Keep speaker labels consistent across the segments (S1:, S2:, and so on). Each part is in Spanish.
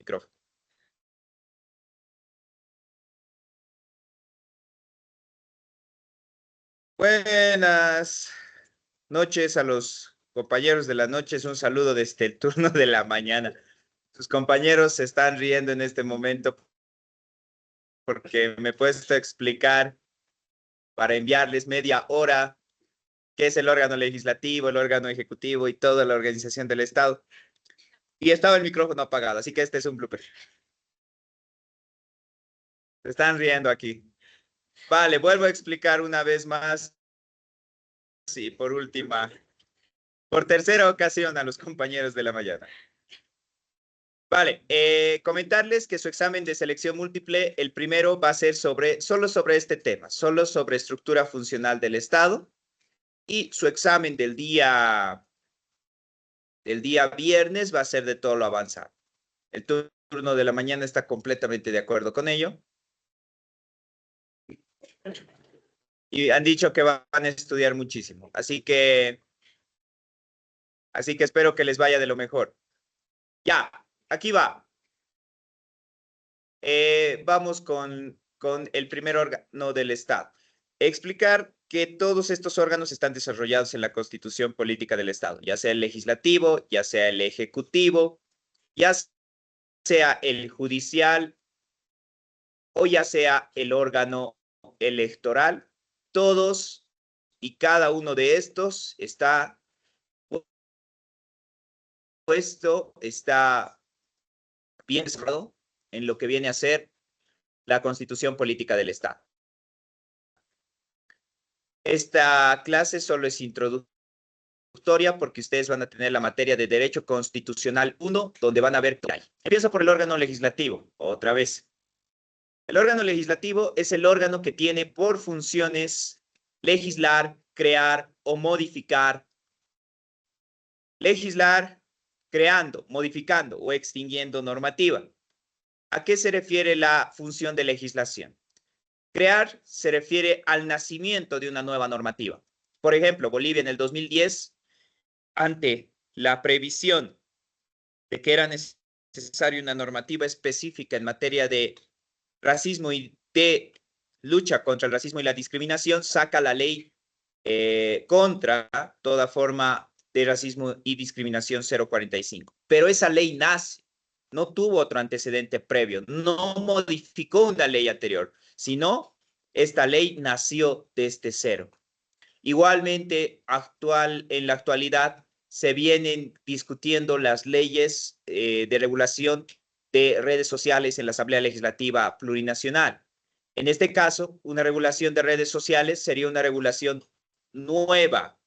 S1: micrófono. Buenas noches a los compañeros de la noche. Es un saludo desde el turno de la mañana. Sus compañeros se están riendo en este momento porque me he puesto a explicar para enviarles media hora qué es el órgano legislativo, el órgano ejecutivo y toda la organización del Estado. Y estaba el micrófono apagado, así que este es un blooper. Se están riendo aquí. Vale, vuelvo a explicar una vez más. Sí, por tercera ocasión a los compañeros de la mañana. Vale, comentarles que su examen de selección múltiple, el primero va a ser solo sobre este tema, solo sobre estructura funcional del Estado, y su examen del día viernes va a ser de todo lo avanzado. El turno de la mañana está completamente de acuerdo con ello. Y han dicho que van a estudiar muchísimo, así que espero que les vaya de lo mejor. Ya, aquí va. Vamos con el primer órgano del Estado. Explicar que todos estos órganos están desarrollados en la Constitución Política del Estado, ya sea el legislativo, ya sea el ejecutivo, ya sea el judicial o ya sea el órgano electoral. Todos y cada uno de estos está puesto, está bien desarrollado en lo que viene a ser la Constitución Política del Estado. Esta clase solo es introductoria porque ustedes van a tener la materia de Derecho Constitucional 1, donde van a ver qué hay. Empiezo por el órgano legislativo, otra vez. El órgano legislativo es el órgano que tiene por funciones legislar, crear o modificar. Legislar, creando, modificando o extinguiendo normativa. ¿A qué se refiere la función de legislación? Crear se refiere al nacimiento de una nueva normativa. Por ejemplo, Bolivia en el 2010, ante la previsión de que era necesaria una normativa específica en materia de racismo y de lucha contra el racismo y la discriminación, saca la ley contra toda forma de racismo y discriminación 045. Pero esa ley nace, no tuvo otro antecedente previo, no modificó una ley anterior, sino esta ley nació desde cero. Igualmente, en la actualidad se vienen discutiendo las leyes de regulación de redes sociales en la Asamblea Legislativa Plurinacional. En este caso, una regulación de redes sociales sería una regulación nueva,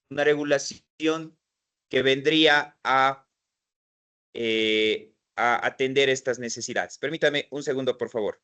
S1: una regulación que vendría a atender estas necesidades. Permítame un segundo, por favor.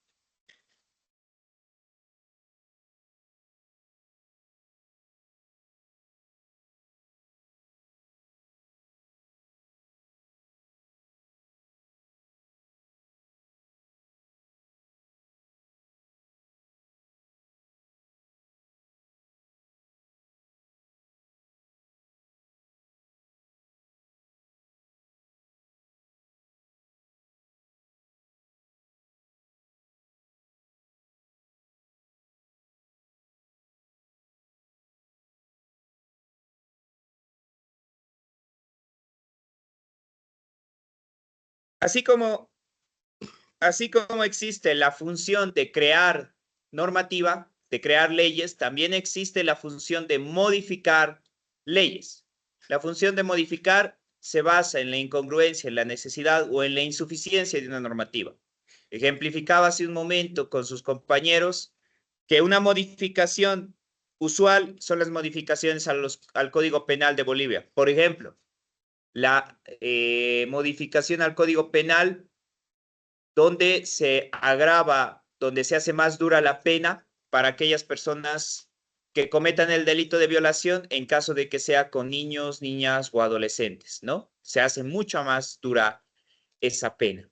S1: Así como existe la función de crear normativa, de crear leyes, también existe la función de modificar leyes. La función de modificar se basa en la incongruencia, en la necesidad o en la insuficiencia de una normativa. Ejemplificaba hace un momento con sus compañeros que una modificación usual son las modificaciones al Código Penal de Bolivia. Por ejemplo, la modificación al Código Penal donde se agrava, donde se hace más dura la pena para aquellas personas que cometan el delito de violación en caso de que sea con niños, niñas o adolescentes, ¿no? Se hace mucho más dura esa pena.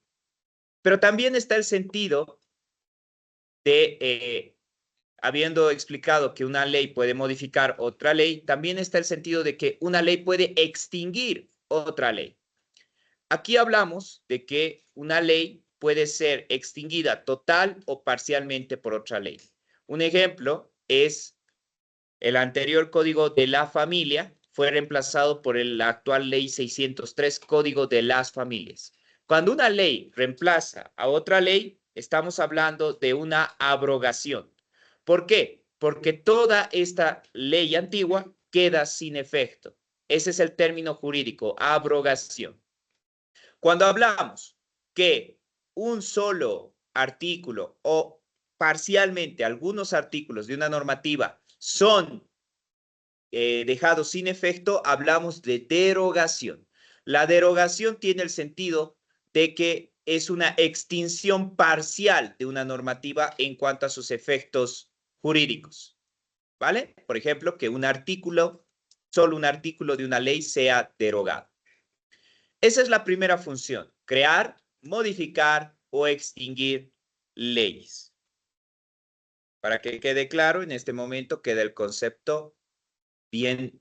S1: Pero también está el sentido de, habiendo explicado que una ley puede modificar otra ley, también está el sentido de que una ley puede extinguir otra ley. Aquí hablamos de que una ley puede ser extinguida total o parcialmente por otra ley. Un ejemplo es el anterior Código de la Familia fue reemplazado por la actual Ley 603, Código de las Familias. Cuando una ley reemplaza a otra ley, estamos hablando de una abrogación. ¿Por qué? Porque toda esta ley antigua queda sin efecto. Ese es el término jurídico, abrogación. Cuando hablamos que un solo artículo o parcialmente algunos artículos de una normativa son dejados sin efecto, hablamos de derogación. La derogación tiene el sentido de que es una extinción parcial de una normativa en cuanto a sus efectos jurídicos. ¿Vale? Por ejemplo, que un artículo, solo un artículo de una ley sea derogado. Esa es la primera función, crear, modificar o extinguir leyes. Para que quede claro, en este momento queda el concepto bien,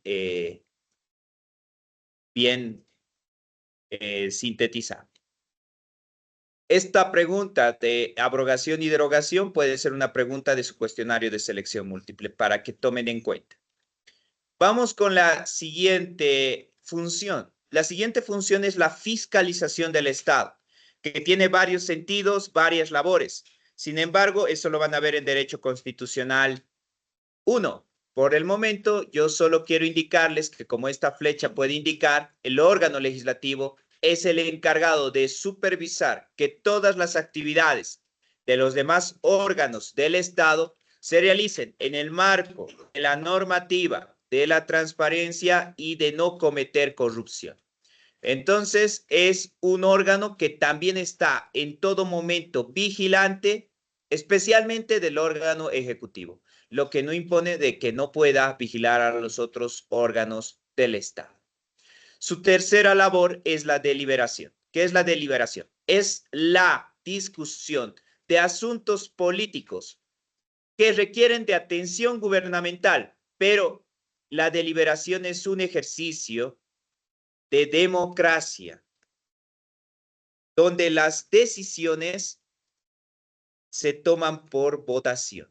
S1: sintetizado. Esta pregunta de abrogación y derogación puede ser una pregunta de su cuestionario de selección múltiple para que tomen en cuenta. Vamos con la siguiente función. La siguiente función es la fiscalización del Estado, que tiene varios sentidos, varias labores. Sin embargo, eso lo van a ver en Derecho Constitucional 1. Por el momento, yo solo quiero indicarles que como esta flecha puede indicar, el órgano legislativo es el encargado de supervisar que todas las actividades de los demás órganos del Estado se realicen en el marco de la normativa, de la transparencia y de no cometer corrupción. Entonces, es un órgano que también está en todo momento vigilante, especialmente del órgano ejecutivo, lo que no impone de que no pueda vigilar a los otros órganos del Estado. Su tercera labor es la deliberación. ¿Qué es la deliberación? Es la discusión de asuntos políticos que requieren de atención gubernamental, pero la deliberación es un ejercicio de democracia, donde las decisiones se toman por votación.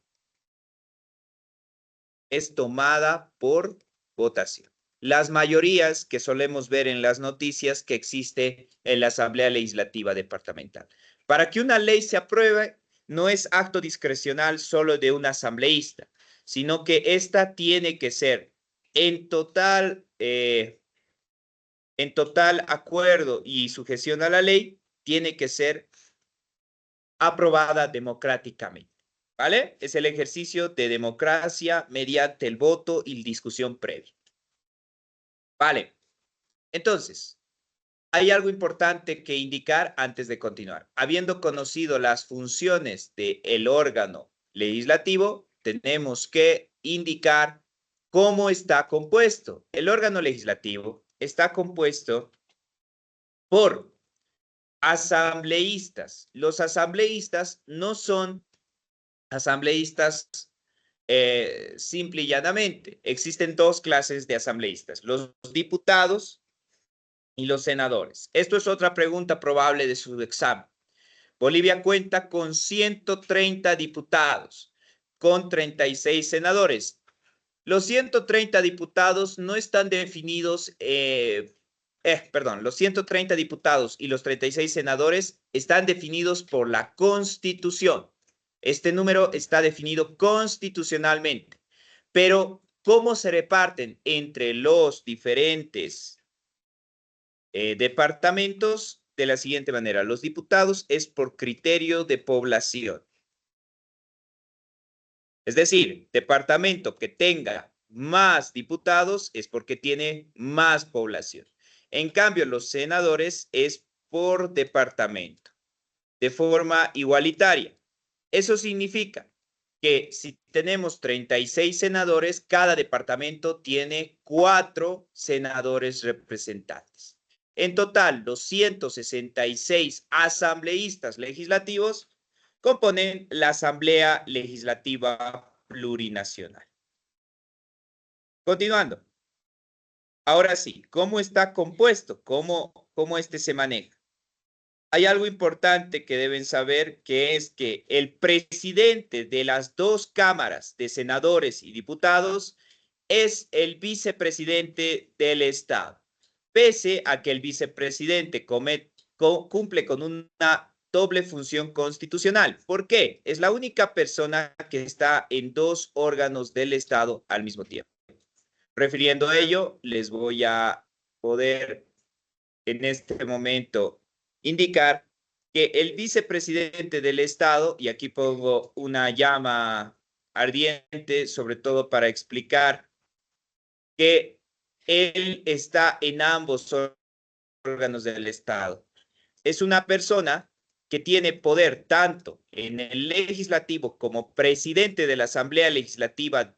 S1: Es tomada por votación. Las mayorías que solemos ver en las noticias que existe en la Asamblea Legislativa Departamental. Para que una ley se apruebe, no es acto discrecional solo de un asambleísta, sino que esta tiene que ser en total acuerdo y sujeción a la ley, tiene que ser aprobada democráticamente. ¿Vale? Es el ejercicio de democracia mediante el voto y discusión previa. Vale. Entonces, hay algo importante que indicar antes de continuar. Habiendo conocido las funciones del órgano legislativo, tenemos que indicar cómo está compuesto. El órgano legislativo está compuesto por asambleístas. Los asambleístas no son asambleístas simple y llanamente. Existen dos clases de asambleístas, los diputados y los senadores. Esto es otra pregunta probable de su examen. Bolivia cuenta con 130 diputados, con 36 senadores. Los 130 diputados no están definidos, los 130 diputados y los 36 senadores están definidos por la Constitución. Este número está definido constitucionalmente, pero ¿cómo se reparten entre los diferentes departamentos? De la siguiente manera, los diputados es por criterio de población. Es decir, departamento que tenga más diputados es porque tiene más población. En cambio, los senadores es por departamento, de forma igualitaria. Eso significa que si tenemos 36 senadores, cada departamento tiene 4 senadores representantes. En total, los 166 asambleístas legislativos componen la Asamblea Legislativa Plurinacional. Continuando. Ahora sí, ¿cómo está compuesto? ¿Cómo cómo este se maneja. Hay algo importante que deben saber, que es que el presidente de las dos cámaras de senadores y diputados es el vicepresidente del Estado, pese a que el vicepresidente cumple con una doble función constitucional. ¿Por qué? Es la única persona que está en dos órganos del Estado al mismo tiempo. Refiriendo a ello, les voy a poder en este momento indicar que el vicepresidente del Estado, y aquí pongo una llama ardiente, sobre todo para explicar que él está en ambos órganos del Estado. Es una persona que tiene poder tanto en el legislativo como presidente de la Asamblea Legislativa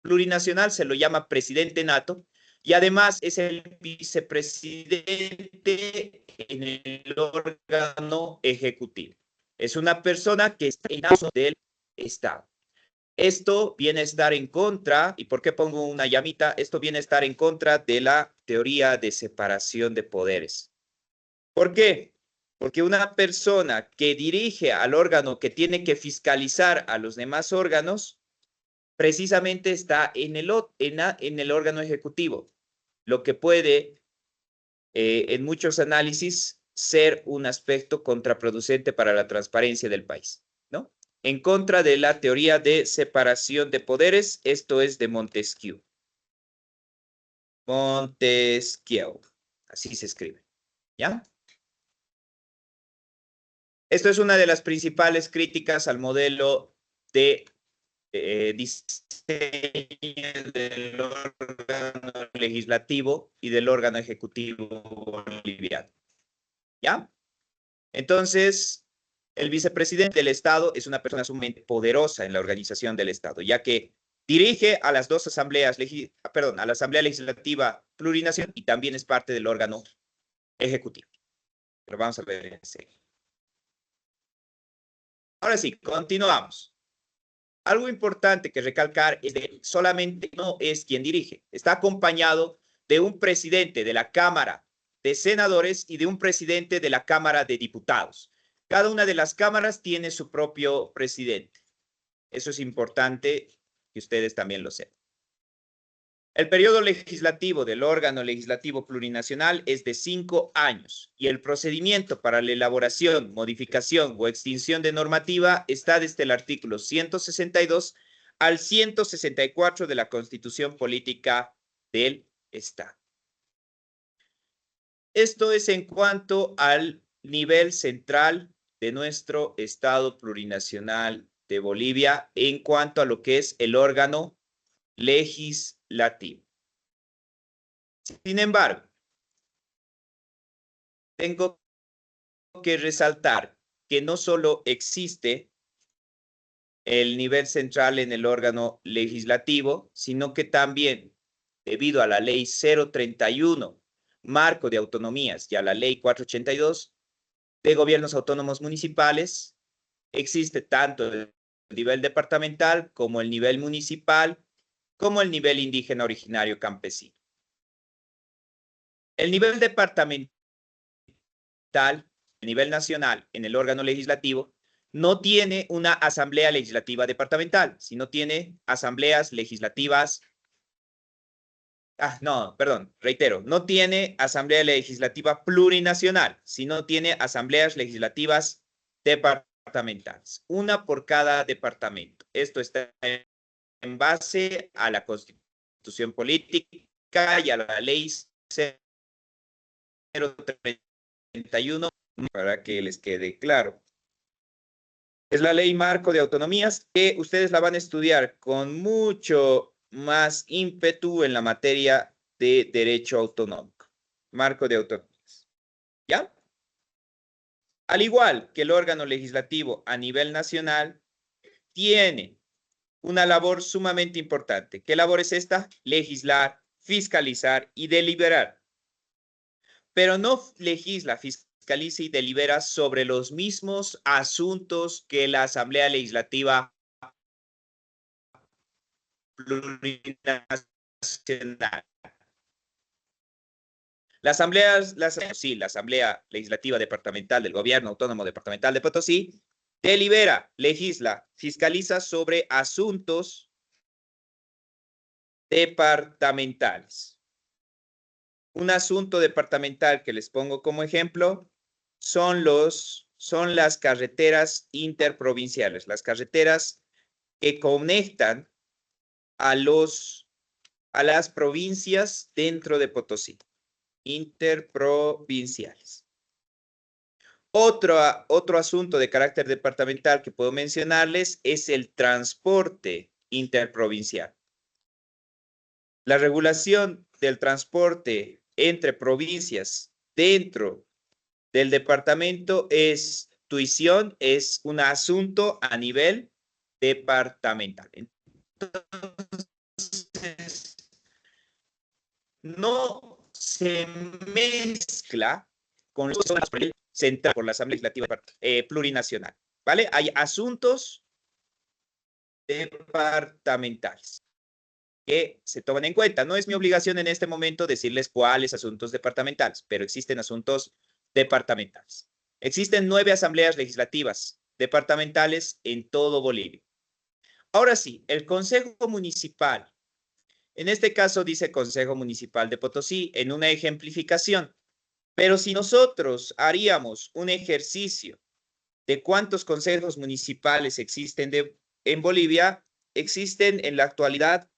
S1: Plurinacional, se lo llama presidente nato, y además es el vicepresidente en el órgano ejecutivo. Es una persona que está en ambos del Estado. Esto viene a estar en contra, ¿y por qué pongo una llamita? Esto viene a estar en contra de la teoría de separación de poderes. ¿Por qué? Porque una persona que dirige al órgano que tiene que fiscalizar a los demás órganos, precisamente está en el órgano ejecutivo, lo que puede, en muchos análisis, ser un aspecto contraproducente para la transparencia del país, ¿no? En contra de la teoría de separación de poderes, esto es de Montesquieu. Montesquieu, así se escribe, ¿ya? Esto es una de las principales críticas al modelo de diseño del órgano legislativo y del órgano ejecutivo boliviano, ¿ya? Entonces, el vicepresidente del Estado es una persona sumamente poderosa en la organización del Estado, ya que dirige a las dos asambleas, a la Asamblea Legislativa Plurinacional y también es parte del órgano ejecutivo. Pero vamos a ver en serio. Ahora sí, continuamos. Algo importante que recalcar es que solamente no es quien dirige, está acompañado de un presidente de la Cámara de Senadores y de un presidente de la Cámara de Diputados. Cada una de las cámaras tiene su propio presidente. Eso es importante que ustedes también lo sepan. El periodo legislativo del órgano legislativo plurinacional es de 5 años y el procedimiento para la elaboración, modificación o extinción de normativa está desde el artículo 162 al 164 de la Constitución Política del Estado. Esto es en cuanto al nivel central de nuestro Estado plurinacional de Bolivia en cuanto a lo que es el órgano legislativo. Sin embargo, tengo que resaltar que no solo existe el nivel central en el órgano legislativo, sino que también, debido a la ley 031, marco de autonomías, y a la ley 482 de gobiernos autónomos municipales, existe tanto el nivel departamental como el nivel municipal, como el nivel indígena originario campesino. El nivel departamental, el nivel nacional en el órgano legislativo, no tiene una asamblea legislativa departamental, sino tiene asambleas legislativas. No, perdón, reitero, no tiene asamblea legislativa plurinacional, sino tiene asambleas legislativas departamentales, una por cada departamento. Esto está en base a la Constitución Política y a la ley 031, para que les quede claro. Es la ley marco de autonomías que ustedes la van a estudiar con mucho más ímpetu en la materia de derecho autonómico. Marco de autonomías. ¿Ya? Al igual que el órgano legislativo a nivel nacional, tiene una labor sumamente importante. ¿Qué labor es esta? Legislar, fiscalizar y deliberar. Pero no legisla, fiscaliza y delibera sobre los mismos asuntos que la Asamblea Legislativa Plurinacional. La Asamblea Legislativa Departamental del Gobierno Autónomo Departamental de Potosí delibera, legisla, fiscaliza sobre asuntos departamentales. Un asunto departamental que les pongo como ejemplo son las carreteras interprovinciales, las carreteras que conectan a las provincias dentro de Potosí, interprovinciales. Otro asunto de carácter departamental que puedo mencionarles es el transporte interprovincial. La regulación del transporte entre provincias dentro del departamento es tuición, es un asunto a nivel departamental. Entonces, no se mezcla con los central por la Asamblea Legislativa Plurinacional, ¿vale? Hay asuntos departamentales que se toman en cuenta. No es mi obligación en este momento decirles cuáles asuntos departamentales, pero existen asuntos departamentales. Existen 9 asambleas legislativas departamentales en todo Bolivia. Ahora sí, el Consejo Municipal. En este caso dice Consejo Municipal de Potosí en una ejemplificación. Pero si nosotros haríamos un ejercicio de cuántos consejos municipales existen en Bolivia, existen en la actualidad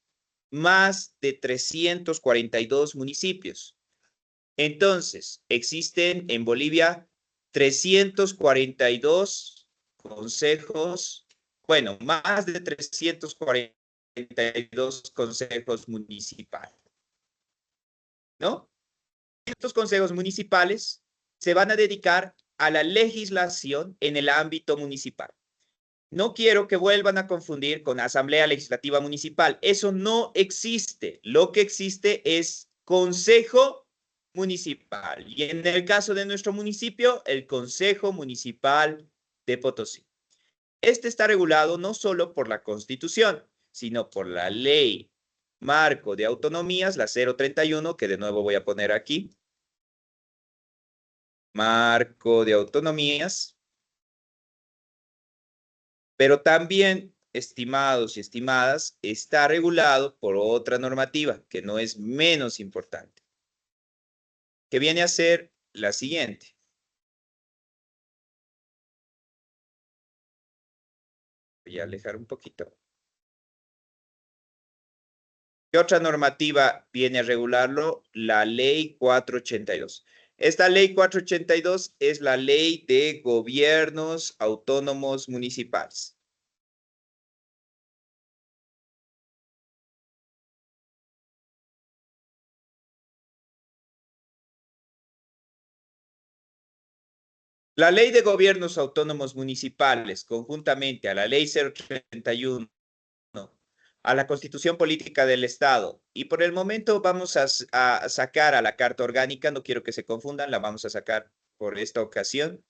S1: más de 342 municipios. Entonces, existen en Bolivia 342 consejos, bueno, más de 342 consejos municipales, ¿no? Estos consejos municipales se van a dedicar a la legislación en el ámbito municipal. No quiero que vuelvan a confundir con Asamblea Legislativa Municipal. Eso no existe. Lo que existe es Consejo Municipal. Y en el caso de nuestro municipio, el Consejo Municipal de Potosí. Este está regulado no solo por la Constitución, sino por la Ley Marco de Autonomías, la 031, que de nuevo voy a poner aquí. Marco de Autonomías. Pero también, estimados y estimadas, está regulado por otra normativa que no es menos importante, que viene a ser la siguiente. Voy a alejar un poquito. ¿Qué otra normativa viene a regularlo? La Ley 482. Esta Ley 482 es la Ley de Gobiernos Autónomos Municipales. La Ley de Gobiernos Autónomos Municipales, conjuntamente a la Ley 031, a la Constitución Política del Estado, y por el momento vamos a sacar a la Carta Orgánica, no quiero que se confundan, la vamos a sacar por esta ocasión,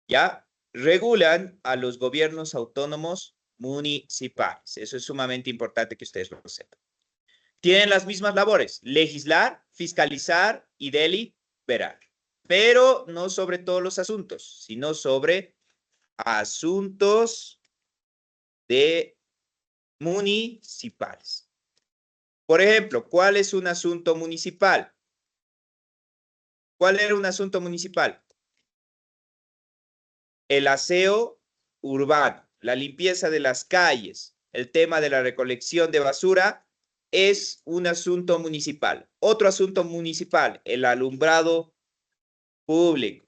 S1: ya regulan a los gobiernos autónomos municipales. Eso es sumamente importante que ustedes lo sepan. Tienen las mismas labores, legislar, fiscalizar y deliberar, pero no sobre todos los asuntos, sino sobre asuntos de municipales. Por ejemplo, ¿cuál es un asunto municipal? ¿Cuál era un asunto municipal? El aseo urbano, la limpieza de las calles, el tema de la recolección de basura es un asunto municipal. Otro asunto municipal, el alumbrado público.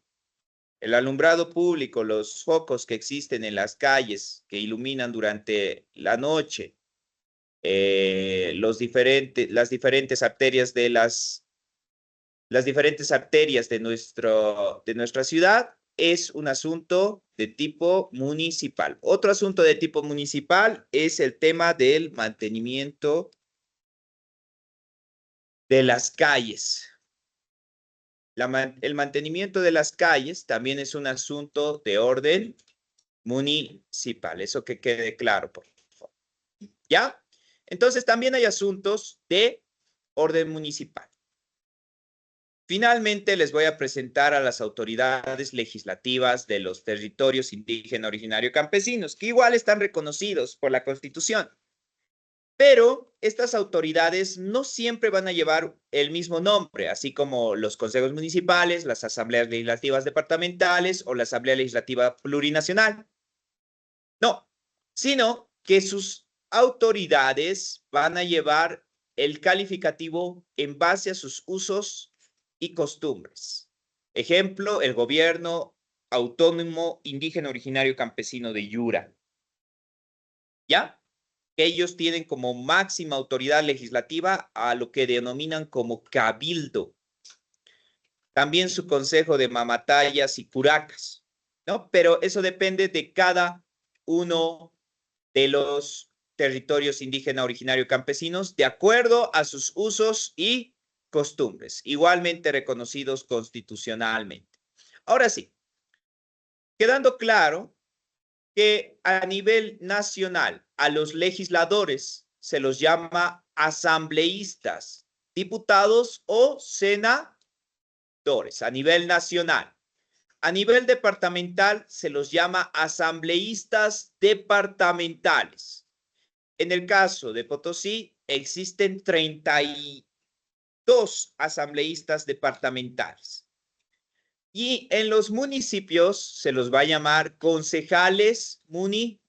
S1: El alumbrado público, los focos que existen en las calles que iluminan durante la noche, las diferentes arterias de nuestra ciudad es un asunto de tipo municipal. Otro asunto de tipo municipal es el tema del mantenimiento de las calles. El mantenimiento de las calles también es un asunto de orden municipal. Eso que quede claro, por favor. ¿Ya? Entonces, también hay asuntos de orden municipal. Finalmente, les voy a presentar a las autoridades legislativas de los territorios indígena originario campesinos, que igual están reconocidos por la Constitución. Pero estas autoridades no siempre van a llevar el mismo nombre, así como los consejos municipales, las asambleas legislativas departamentales o la Asamblea Legislativa Plurinacional. No, sino que sus autoridades van a llevar el calificativo en base a sus usos y costumbres. Ejemplo, el gobierno autónomo indígena originario campesino de Yura. ¿Ya? Ellos tienen como máxima autoridad legislativa a lo que denominan como cabildo. También su consejo de mamatayas y curacas, ¿no? Pero eso depende de cada uno de los territorios indígena originario campesinos de acuerdo a sus usos y costumbres, igualmente reconocidos constitucionalmente. Ahora sí, quedando claro que a nivel nacional a los legisladores se los llama asambleístas, diputados o senadores a nivel nacional. A nivel departamental se los llama asambleístas departamentales. En el caso de Potosí existen 32 asambleístas departamentales. Y en los municipios se los va a llamar concejales municipales.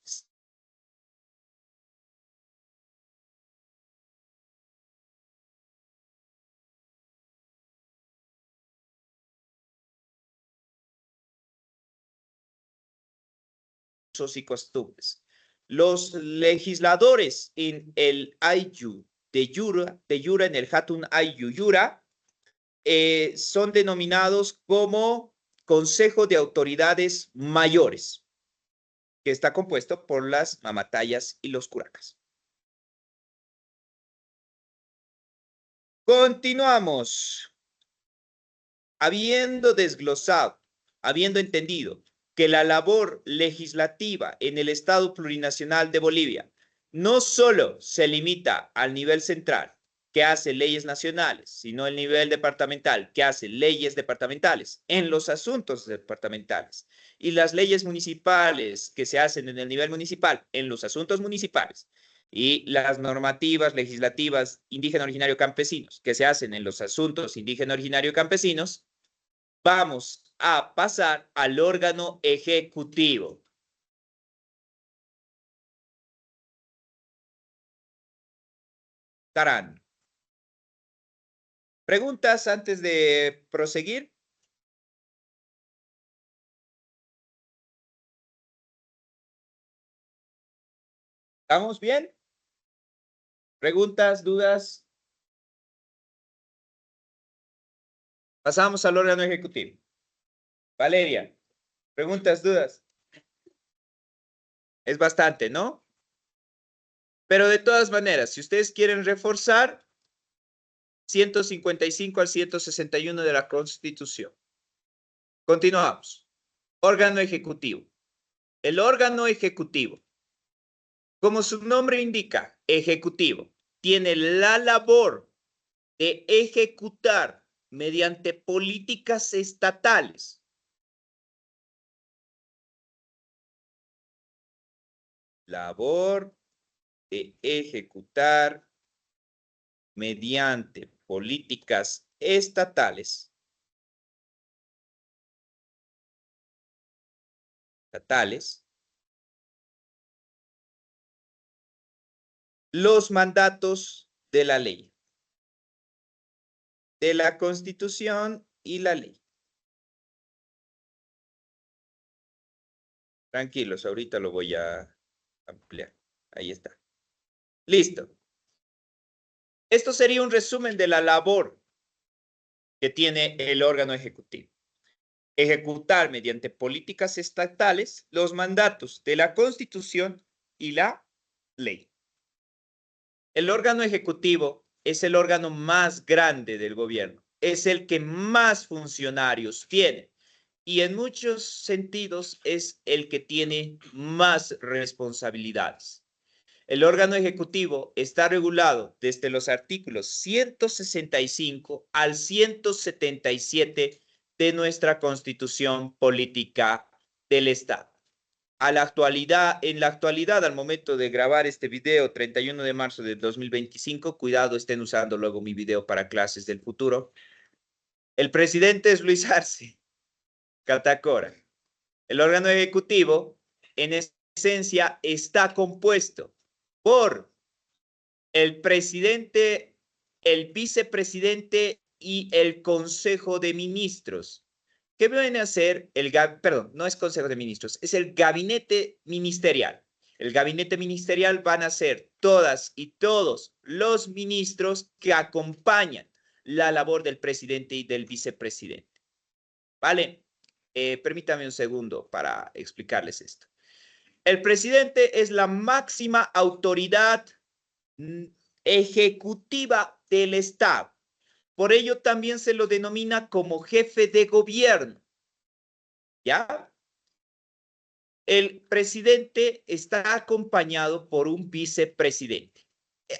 S1: Y costumbres. Los legisladores en el Ayllu de Yura, en el Hatun Ayllu Yura, son denominados como Consejo de Autoridades Mayores, que está compuesto por las mamatayas y los curacas. Continuamos. Habiendo desglosado, habiendo entendido que la labor legislativa en el Estado Plurinacional de Bolivia no solo se limita al nivel central, que hace leyes nacionales, sino el nivel departamental, que hace leyes departamentales en los asuntos departamentales, y las leyes municipales que se hacen en el nivel municipal en los asuntos municipales, y las normativas legislativas indígena originario campesinos que se hacen en los asuntos indígena originario campesinos, vamos a pasar al órgano ejecutivo. Tarán. ¿Preguntas antes de proseguir? ¿Estamos bien? ¿Preguntas, dudas? Pasamos al órgano ejecutivo. Valeria, ¿preguntas, dudas? Es bastante, ¿no? Pero de todas maneras, si ustedes quieren reforzar, 155 al 161 de la Constitución. Continuamos. Órgano ejecutivo. El órgano ejecutivo, como su nombre indica, ejecutivo, tiene la labor de ejecutar mediante políticas estatales labor de ejecutar mediante políticas estatales los mandatos de la ley, de la Constitución y la ley. Tranquilos, ahorita lo voy a ampliar. Ahí está. Listo. Esto sería un resumen de la labor que tiene el órgano ejecutivo. Ejecutar mediante políticas estatales los mandatos de la Constitución y la ley. El órgano ejecutivo es el órgano más grande del gobierno, es el que más funcionarios tiene y en muchos sentidos es el que tiene más responsabilidades. El órgano ejecutivo está regulado desde los artículos 165 al 177 de nuestra Constitución Política del Estado. En la actualidad, al momento de grabar este video, 31 de marzo de 2025, cuidado, estén usando luego mi video para clases del futuro. El presidente es Luis Arce Catacora. El órgano ejecutivo, en esencia, está compuesto por el presidente, el vicepresidente y el Consejo de Ministros. ¿Qué viene a ser perdón, no es Consejo de Ministros, es el gabinete ministerial? El gabinete ministerial van a ser todas y todos los ministros que acompañan la labor del presidente y del vicepresidente. ¿Vale? Permítame un segundo para explicarles esto. El presidente es la máxima autoridad ejecutiva del Estado. Por ello también se lo denomina como jefe de gobierno. ¿Ya? El presidente está acompañado por un vicepresidente.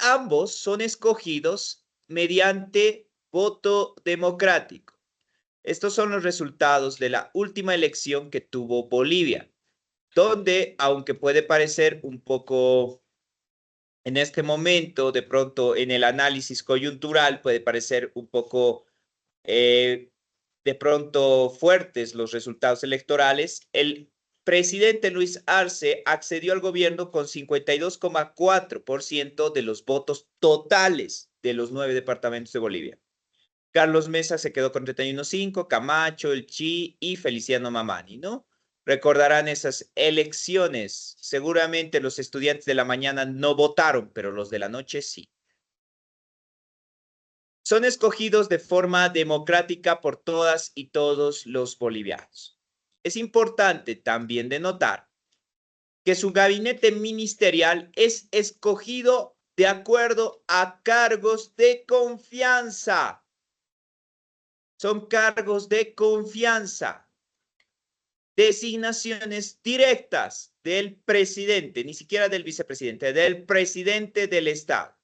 S1: Ambos son escogidos mediante voto democrático. Estos son los resultados de la última elección que tuvo Bolivia, donde, aunque puede parecer un poco en este momento, de pronto en el análisis coyuntural, puede parecer un poco de pronto fuertes los resultados electorales, el presidente Luis Arce accedió al gobierno con 52,4% de los votos totales de los 9 departamentos de Bolivia. Carlos Mesa se quedó con 31,5%, Camacho, El Chi y Feliciano Mamani, ¿no? Recordarán esas elecciones. Seguramente los estudiantes de la mañana no votaron, pero los de la noche sí. Son escogidos de forma democrática por todas y todos los bolivianos. Es importante también denotar que su gabinete ministerial es escogido de acuerdo a cargos de confianza. Son cargos de confianza. Designaciones directas del presidente, ni siquiera del vicepresidente, del presidente del Estado.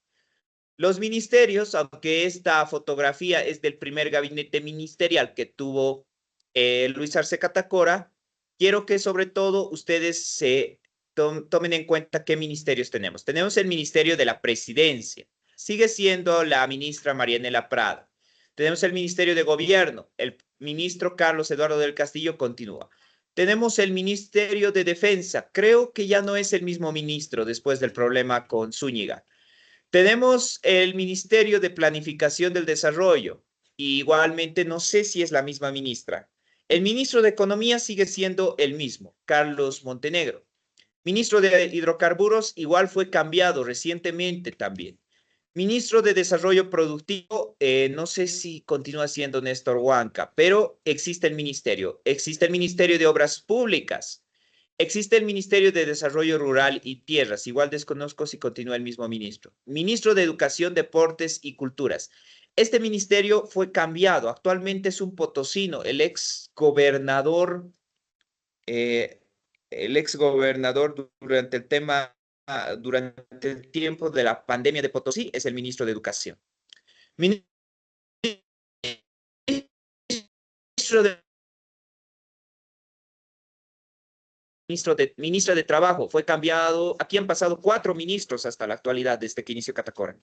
S1: Los ministerios, aunque esta fotografía es del primer gabinete ministerial que tuvo Luis Arce Catacora, quiero que sobre todo ustedes se tomen en cuenta qué ministerios tenemos. Tenemos el Ministerio de la Presidencia, sigue siendo la ministra Marianela Prada. Tenemos el Ministerio de Gobierno, el ministro Carlos Eduardo del Castillo continúa. Tenemos el Ministerio de Defensa, creo que ya no es el mismo ministro después del problema con Zúñiga. Tenemos el Ministerio de Planificación del Desarrollo. Igualmente, no sé si es la misma ministra. El ministro de Economía sigue siendo el mismo, Carlos Montenegro. Ministro de Hidrocarburos igual fue cambiado recientemente también. Ministro de Desarrollo Productivo, no sé si continúa siendo Néstor Huanca, pero existe el ministerio. Existe el Ministerio de Obras Públicas. Existe el Ministerio de Desarrollo Rural y Tierras, igual desconozco si continúa el mismo ministro. Ministro de Educación, Deportes y Culturas. Este ministerio fue cambiado, actualmente es un potosino, el gobernador durante el tiempo de la pandemia de Potosí, es el ministro de Educación. Ministro de ministra de Trabajo, fue cambiado. Aquí han pasado 4 ministros hasta la actualidad, desde que inició Catacora.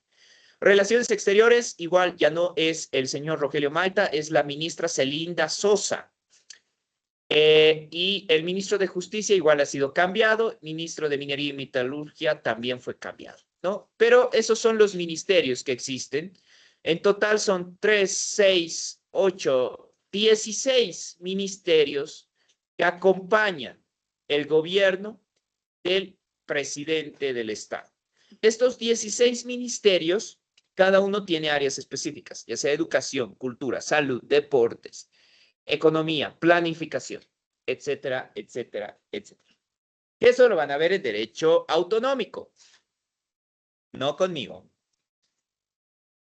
S1: Relaciones Exteriores, igual ya no es el señor Rogelio Maita, es la ministra Celinda Sosa. Y el ministro de Justicia igual ha sido cambiado, ministro de Minería y Metalurgia también fue cambiado, ¿no? Pero esos son los ministerios que existen. En total son 3, 6, 8, 16 ministerios que acompañan el gobierno del presidente del Estado. Estos 16 ministerios, cada uno tiene áreas específicas, ya sea educación, cultura, salud, deportes, economía, planificación, etcétera, etcétera, etcétera. Eso lo van a ver en derecho autonómico, no conmigo.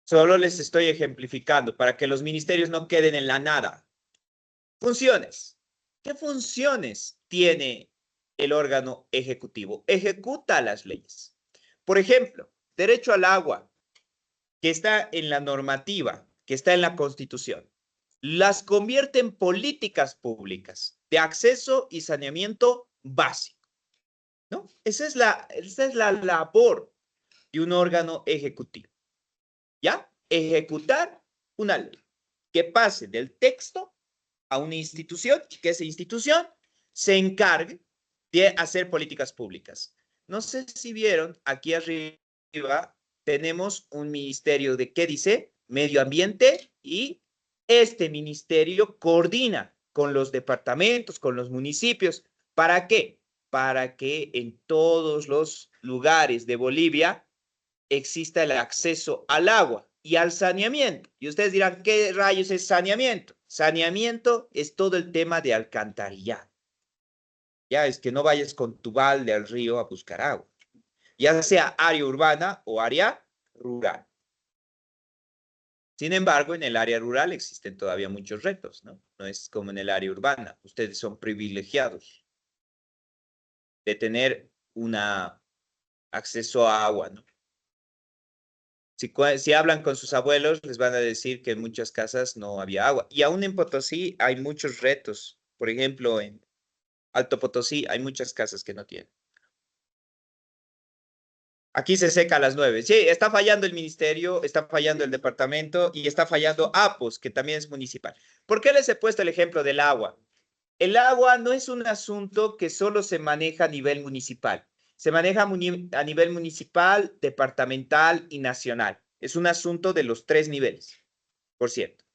S1: Solo les estoy ejemplificando para que los ministerios no queden en la nada. Funciones. ¿Qué funciones tiene el órgano ejecutivo? Ejecuta las leyes. Por ejemplo, derecho al agua, que está en la normativa, que está en la Constitución, las convierte en políticas públicas de acceso y saneamiento básico, ¿no? Esa es la labor de un órgano ejecutivo, ¿ya? Ejecutar una ley que pase del texto a una institución y que esa institución se encargue de hacer políticas públicas. No sé si vieron, aquí arriba tenemos un ministerio de, ¿qué dice? Medio ambiente, y este ministerio coordina con los departamentos, con los municipios. ¿Para qué? Para que en todos los lugares de Bolivia exista el acceso al agua y al saneamiento. Y ustedes dirán, ¿qué rayos es saneamiento? Saneamiento es todo el tema de alcantarillado. Ya es que no vayas con tu balde al río a buscar agua, ya sea área urbana o área rural. Sin embargo, en el área rural existen todavía muchos retos, ¿no? No es como en el área urbana. Ustedes son privilegiados de tener un acceso a agua, ¿no? Si hablan con sus abuelos, les van a decir que en muchas casas no había agua. Y aún en Potosí hay muchos retos. Por ejemplo, en Alto Potosí hay muchas casas que no tienen. Aquí se seca a las 9. Sí, está fallando el ministerio, está fallando el departamento y está fallando APOS, que también es municipal. ¿Por qué les he puesto el ejemplo del agua? El agua no es un asunto que solo se maneja a nivel municipal. Se maneja a nivel municipal, departamental y nacional. Es un asunto de los tres niveles, por cierto.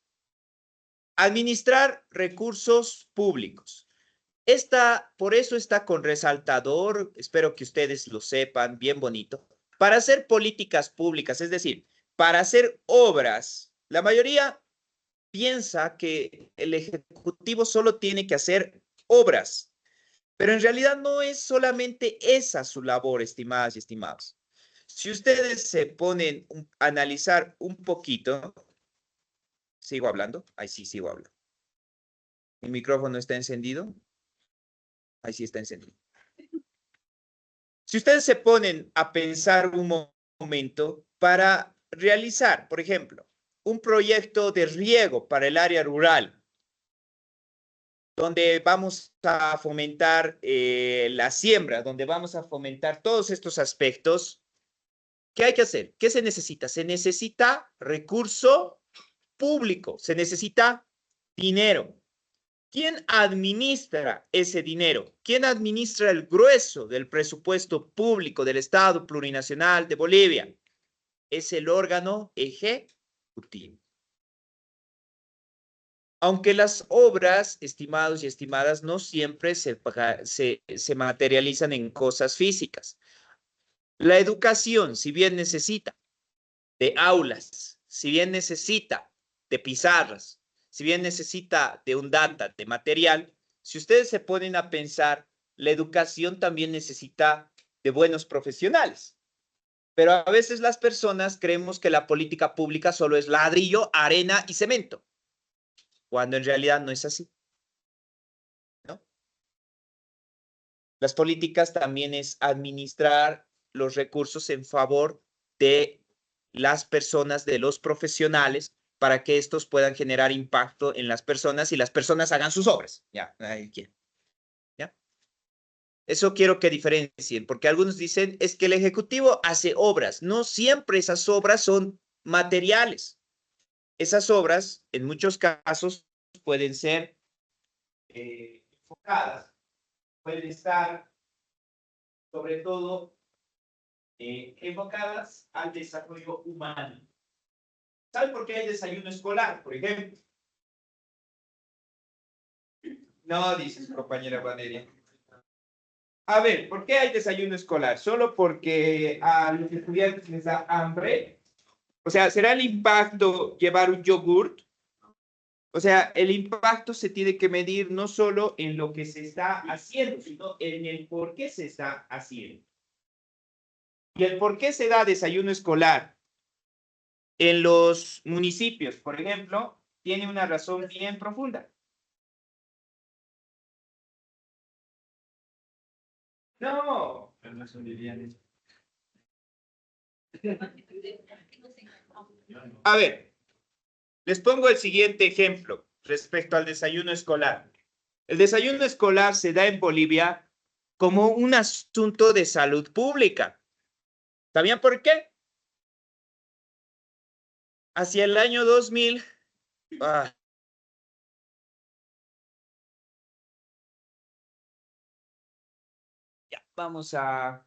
S1: Administrar recursos públicos. Por eso está con resaltador, espero que ustedes lo sepan, bien bonito, para hacer políticas públicas, es decir, para hacer obras. La mayoría piensa que el Ejecutivo solo tiene que hacer obras, pero en realidad no es solamente esa su labor, estimadas y estimados. Si ustedes se ponen a analizar un poquito, ¿sigo hablando? Ahí sí, sigo hablando. ¿Mi micrófono está encendido? Ahí sí está encendido. Si ustedes se ponen a pensar un momento para realizar, por ejemplo, un proyecto de riego para el área rural, donde vamos a fomentar la siembra, donde vamos a fomentar todos estos aspectos, ¿qué hay que hacer? ¿Qué se necesita? Se necesita recurso público, se necesita dinero. ¿Quién administra ese dinero? ¿Quién administra el grueso del presupuesto público del Estado Plurinacional de Bolivia? Es el órgano ejecutivo. Aunque las obras, estimados y estimadas, no siempre se materializan en cosas físicas. La educación, si bien necesita de aulas, si bien necesita de pizarras, si bien necesita de un data, de material, si ustedes se ponen a pensar, la educación también necesita de buenos profesionales. Pero a veces las personas creemos que la política pública solo es ladrillo, arena y cemento, cuando en realidad no es así, ¿no? Las políticas también es administrar los recursos en favor de las personas, de los profesionales, para que estos puedan generar impacto en las personas y las personas hagan sus obras. Ya, ¿ya? Eso quiero que diferencien, porque algunos dicen, es que el Ejecutivo hace obras. No siempre esas obras son materiales. Esas obras, en muchos casos, pueden ser enfocadas, pueden estar, sobre todo, enfocadas al desarrollo humano. ¿Saben por qué hay desayuno escolar, por ejemplo? No, dice su compañera Valeria. A ver, ¿por qué hay desayuno escolar? ¿Solo porque a los estudiantes les da hambre? O sea, ¿será el impacto llevar un yogurt? O sea, el impacto se tiene que medir no solo en lo que se está haciendo, sino en el por qué se está haciendo. Y el por qué se da desayuno escolar en los municipios, por ejemplo, tiene una razón bien profunda. No. A ver, les pongo el siguiente ejemplo respecto al desayuno escolar. El desayuno escolar se da en Bolivia como un asunto de salud pública. ¿Sabían por qué? Hacia el año 2000, ah, ya, vamos a